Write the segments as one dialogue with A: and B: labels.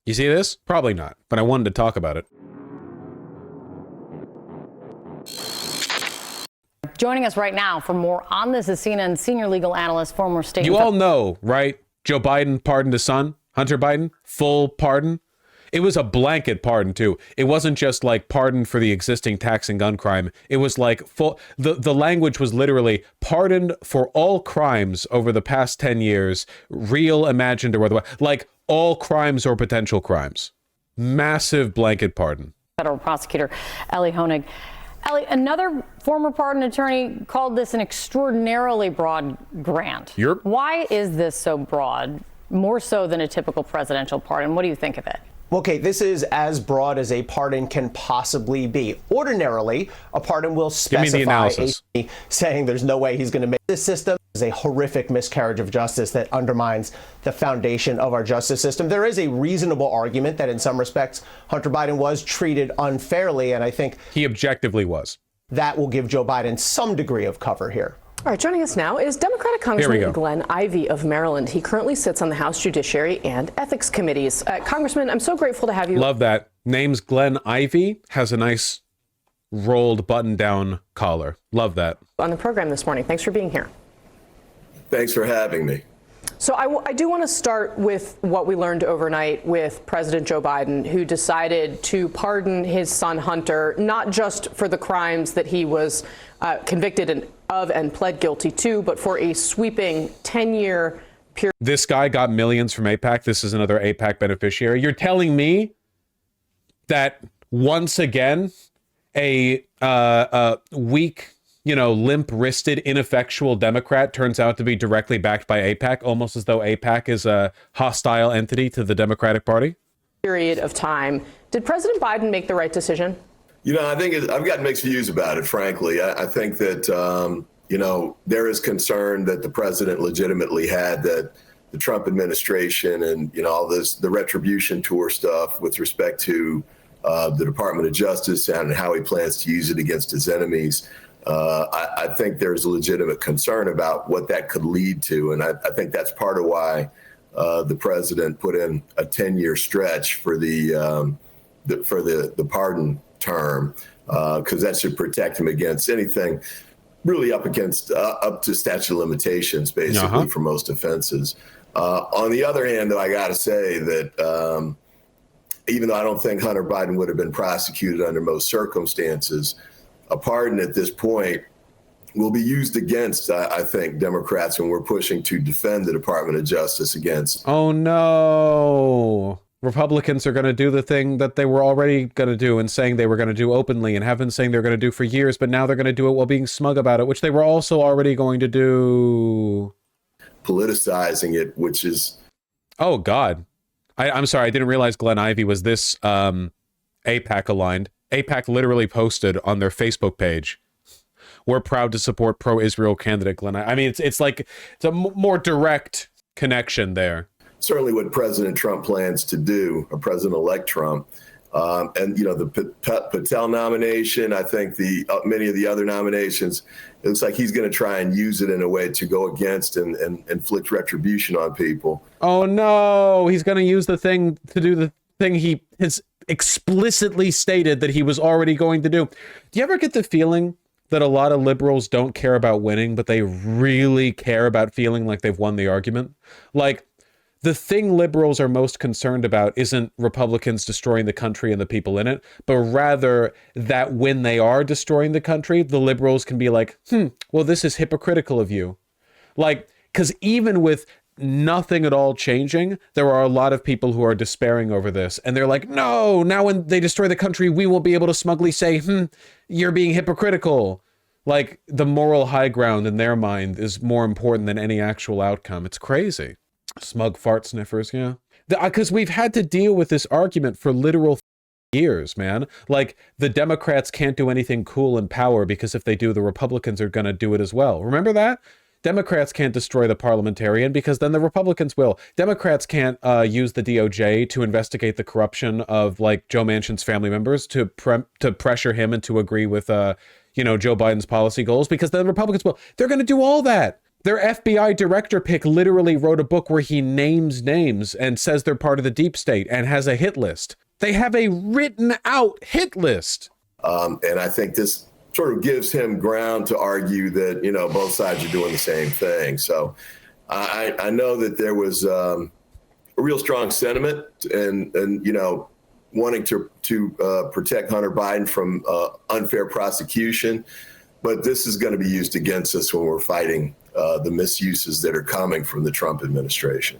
A: You see this? Probably not, but I wanted to talk about it.
B: Joining us right now for more on this is CNN senior legal analyst, former state.
A: You all know, right? Joe Biden pardoned his son, Hunter Biden, full pardon. It was a blanket pardon, too. It wasn't just like pardon for the existing tax and gun crime. It was like full. The language was literally pardoned for all crimes over the past 10 years, real, imagined, or otherwise, like all crimes or potential crimes. Massive blanket pardon.
B: Federal prosecutor Ellie Honig. Ellie, another former pardon attorney called this an extraordinarily broad grant. Why is this so broad, more so than a typical presidential pardon? What do you think of it?
C: Okay, this is as broad as a pardon can possibly be. Ordinarily, a pardon will specify saying there's no way he's going to make this system is a horrific miscarriage of justice that undermines the foundation of our justice system. There is a reasonable argument that in some respects, Hunter Biden was treated unfairly, and I think
A: he objectively was.
C: That will give Joe Biden some degree of cover here.
D: All right, joining us now is Democratic Congressman Glenn Ivey of Maryland. He currently sits on the House Judiciary and Ethics Committees. Congressman, I'm so grateful to have you.
A: Love that. Name's Glenn Ivey, has a nice rolled button-down collar. Love that.
D: On the program this morning. Thanks for being here.
E: Thanks for having me.
D: So I do want to start with what we learned overnight with President Joe Biden, who decided to pardon his son Hunter, not just for the crimes that he was convicted of and pled guilty to, but for a sweeping 10-year period.
A: This guy got millions from AIPAC. This is another AIPAC beneficiary. You're telling me that once again, a weak, limp-wristed, ineffectual Democrat turns out to be directly backed by AIPAC, almost as though AIPAC is a hostile entity to the Democratic Party?
D: Period of time. Did President Biden make the right decision?
E: I think I've got mixed views about it, frankly. I think that, there is concern that the president legitimately had that the Trump administration and, all this, the Retribution tour stuff with respect to the Department of Justice and how he plans to use it against his enemies. I think there's a legitimate concern about what that could lead to. And I think that's part of why the president put in a 10-year stretch for the pardon term, because that should protect him against anything really up to statute of limitations, basically, for most offenses. On the other hand, though, I got to say that even though I don't think Hunter Biden would have been prosecuted under most circumstances, a pardon at this point will be used against, I think, Democrats when we're pushing to defend the Department of Justice against.
A: Oh, no. Republicans are going to do the thing that they were already going to do and saying they were going to do openly and have been saying they're going to do for years, but now they're going to do it while being smug about it, which they were also already going to do.
E: Politicizing it, which is...
A: Oh, God. I'm sorry. I didn't realize Glenn Ivey was this AIPAC aligned. AIPAC literally posted on their Facebook page, "We're proud to support pro-Israel candidate Glenn Ivey." I mean, it's a more direct connection there.
E: Certainly what President Trump plans to do, or President-elect Trump, and the Patel nomination, I think many of the other nominations, it looks like he's going to try and use it in a way to go against and inflict retribution on people.
A: Oh no, he's going to use the thing to do the thing he has explicitly stated that he was already going to do. Do you ever get the feeling that a lot of liberals don't care about winning, but they really care about feeling like they've won the argument? Like, the thing liberals are most concerned about isn't Republicans destroying the country and the people in it, but rather that when they are destroying the country, the liberals can be like, well, this is hypocritical of you. Like, because even with nothing at all changing, there are a lot of people who are despairing over this. And they're like, no, now when they destroy the country, we will be able to smugly say, you're being hypocritical. Like, the moral high ground in their mind is more important than any actual outcome. It's crazy. Smug fart sniffers, yeah. Because we've had to deal with this argument for literal years, man. Like, the Democrats can't do anything cool in power because if they do, the Republicans are going to do it as well. Remember that? Democrats can't destroy the parliamentarian because then the Republicans will. Democrats can't use the DOJ to investigate the corruption of, like, Joe Manchin's family members to pressure him and to agree with, Joe Biden's policy goals because then the Republicans will. They're going to do all that. Their FBI director pick literally wrote a book where he names names and says they're part of the deep state and has a hit list. They have a written out hit list.
E: And I think this sort of gives him ground to argue that, both sides are doing the same thing. So I know that there was a real strong sentiment and wanting to protect Hunter Biden from unfair prosecution. But this is going to be used against us when we're fighting the misuses that are coming from the Trump administration.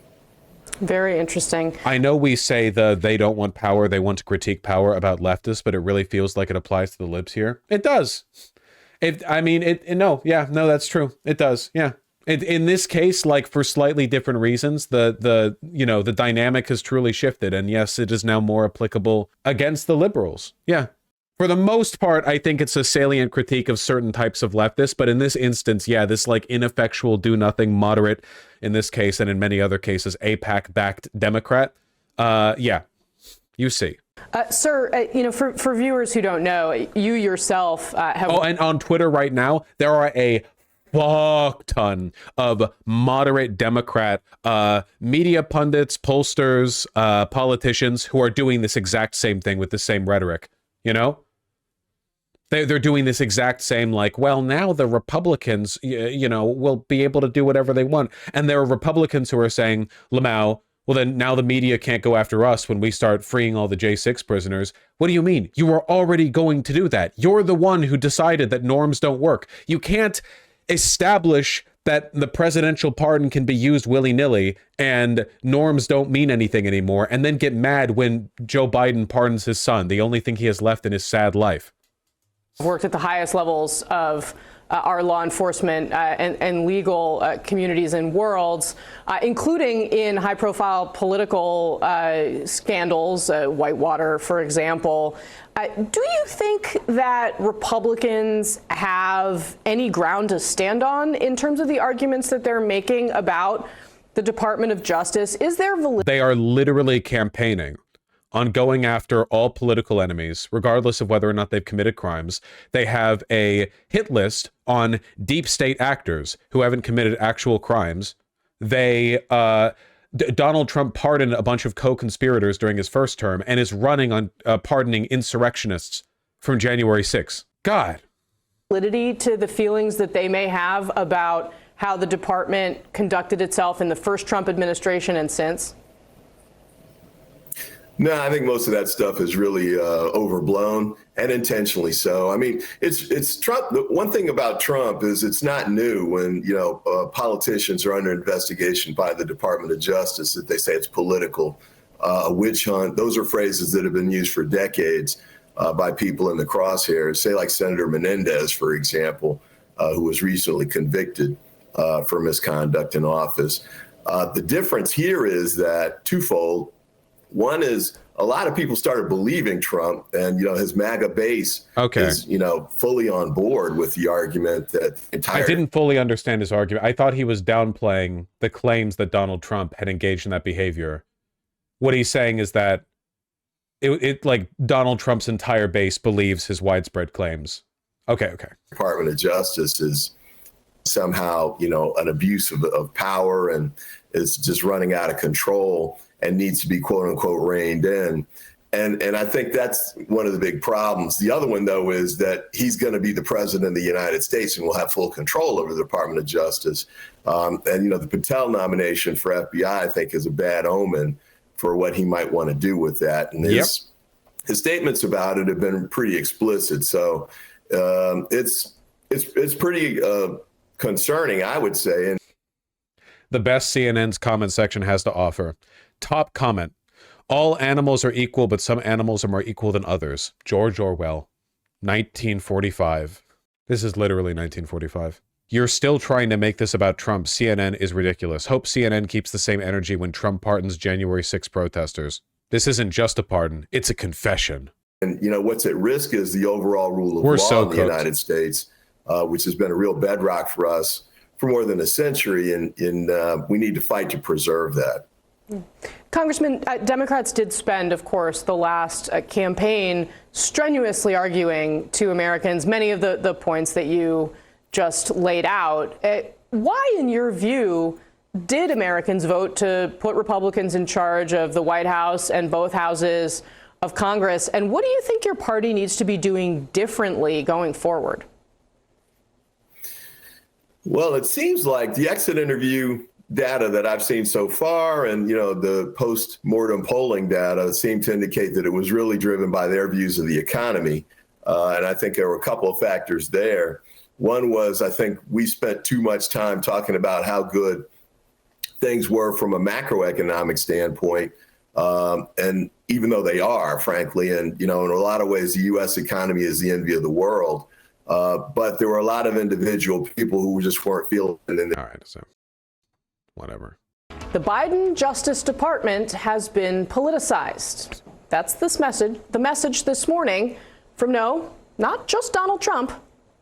D: Very interesting.
A: I know we say they don't want power, they want to critique power about leftists, but it really feels like it applies to the libs here. It does. No, that's true. It does. Yeah. In this case, like for slightly different reasons, the dynamic has truly shifted. And yes, it is now more applicable against the liberals. Yeah. For the most part, I think it's a salient critique of certain types of leftists. But in this instance, yeah, this like ineffectual, do nothing, moderate, in this case, and in many other cases, AIPAC-backed Democrat. Yeah, you see.
D: Sir, for viewers who don't know, you yourself have...
A: Oh, and on Twitter right now, there are a fuck ton of moderate Democrat media pundits, pollsters, politicians who are doing this exact same thing with the same rhetoric, They're doing this exact same, like, well, now the Republicans, will be able to do whatever they want. And there are Republicans who are saying, Lamau, well, then now the media can't go after us when we start freeing all the J6 prisoners. What do you mean? You were already going to do that. You're the one who decided that norms don't work. You can't establish that the presidential pardon can be used willy-nilly and norms don't mean anything anymore, and then get mad when Joe Biden pardons his son, the only thing he has left in his sad life.
D: Worked at the highest levels of our law enforcement and legal communities and worlds, including in high-profile political scandals, Whitewater, for example. Do you think that Republicans have any ground to stand on in terms of the arguments that they're making about the Department of Justice? Is there validity?
A: They are literally campaigning on going after all political enemies, regardless of whether or not they've committed crimes. They have a hit list on deep state actors who haven't committed actual crimes. Donald Trump pardoned a bunch of co-conspirators during his first term and is running on pardoning insurrectionists from January 6th. God.
D: Validity to the feelings that they may have about how the department conducted itself in the first Trump administration and since?
E: No, I think most of that stuff is really overblown and intentionally so. I mean, it's Trump. The one thing about Trump is it's not new when, politicians are under investigation by the Department of Justice that they say it's political, a witch hunt. Those are phrases that have been used for decades by people in the crosshairs, say like Senator Menendez, for example, who was recently convicted for misconduct in office. The difference here is that twofold. One is a lot of people started believing Trump, and his MAGA base is fully on board with the argument that
A: I didn't fully understand his argument. I thought he was downplaying the claims that Donald Trump had engaged in that behavior. What he's saying is that it like Donald Trump's entire base believes his widespread claims. Okay.
E: Department of Justice is somehow an abuse of power and is just running out of control and needs to be quote unquote reined in. And I think that's one of the big problems. The other one, though, is that he's going to be the president of the United States and will have full control over the Department of Justice. The Patel nomination for FBI, I think, is a bad omen for what he might want to do with that. And his statements about it have been pretty explicit. So it's pretty concerning, I would say. And
A: the best CNN's comment section has to offer. Top comment. All animals are equal, but some animals are more equal than others. George Orwell, 1945. This is literally 1945. You're still trying to make this about Trump. CNN is ridiculous. Hope CNN keeps the same energy when Trump pardons January 6 protesters. This isn't just a pardon. It's a confession.
E: And, what's at risk is the overall rule of law in the United States, which has been a real bedrock for us for more than a century. And we need to fight to preserve that.
D: Congressman, Democrats did spend, of course, the last campaign strenuously arguing to Americans many of the points that you just laid out. Why, in your view, did Americans vote to put Republicans in charge of the White House and both houses of Congress? And what do you think your party needs to be doing differently going forward?
E: Well, it seems like the exit interview data that I've seen so far and, the post-mortem polling data seem to indicate that it was really driven by their views of the economy. And I think there were a couple of factors there. One was, I think we spent too much time talking about how good things were from a macroeconomic standpoint. And even though they are, frankly, and, in a lot of ways, the U.S. economy is the envy of the world. But there were a lot of individual people who just weren't feeling it.
A: All right, so whatever.
D: The Biden Justice Department has been politicized. That's the message this morning from not just Donald Trump,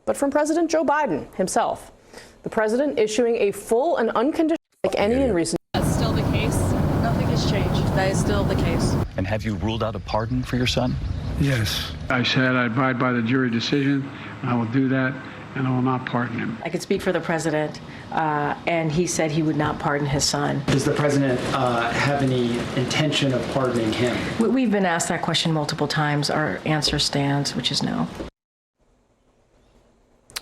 D: but from President Joe Biden himself. The president issuing a full and unconditional, like any in recent.
F: That's still the case. Nothing has changed. That is still the case.
G: And have you ruled out a pardon for your son?
H: Yes. I said I abide by the jury decision. I will do that, and I will not pardon him.
F: I could speak for the president, and he said he would not pardon his son.
I: Does the president have any intention of pardoning him?
F: We've been asked that question multiple times. Our answer stands, which is no.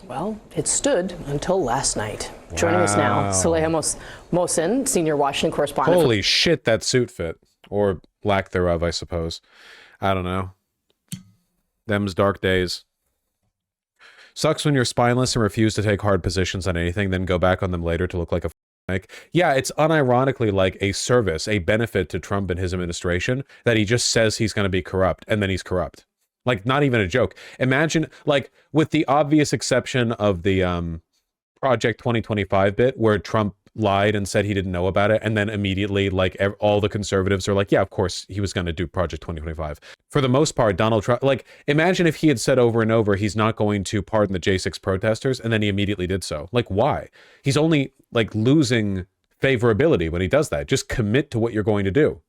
D: Well, it stood until last night. Wow. Joining us now, Saleha Mohsin, senior Washington correspondent.
A: Holy shit, that suit fit. Or lack thereof, I suppose. I don't know. Them's dark days. Sucks when you're spineless and refuse to take hard positions on anything, then go back on them later to look like a f***ing. Yeah, it's unironically like a service, a benefit to Trump and his administration that he just says he's going to be corrupt, and then he's corrupt. Like, not even a joke. Imagine, like, with the obvious exception of the Project 2025 bit, where Trump lied and said he didn't know about it, and then immediately, like, all the conservatives are like, yeah, of course he was going to do Project 2025. For the most part, Donald Trump, like, imagine if he had said over and over he's not going to pardon the J6 protesters, and then he immediately did so. Like, why? He's only, like, losing favorability when he does that. Just commit to what you're going to do.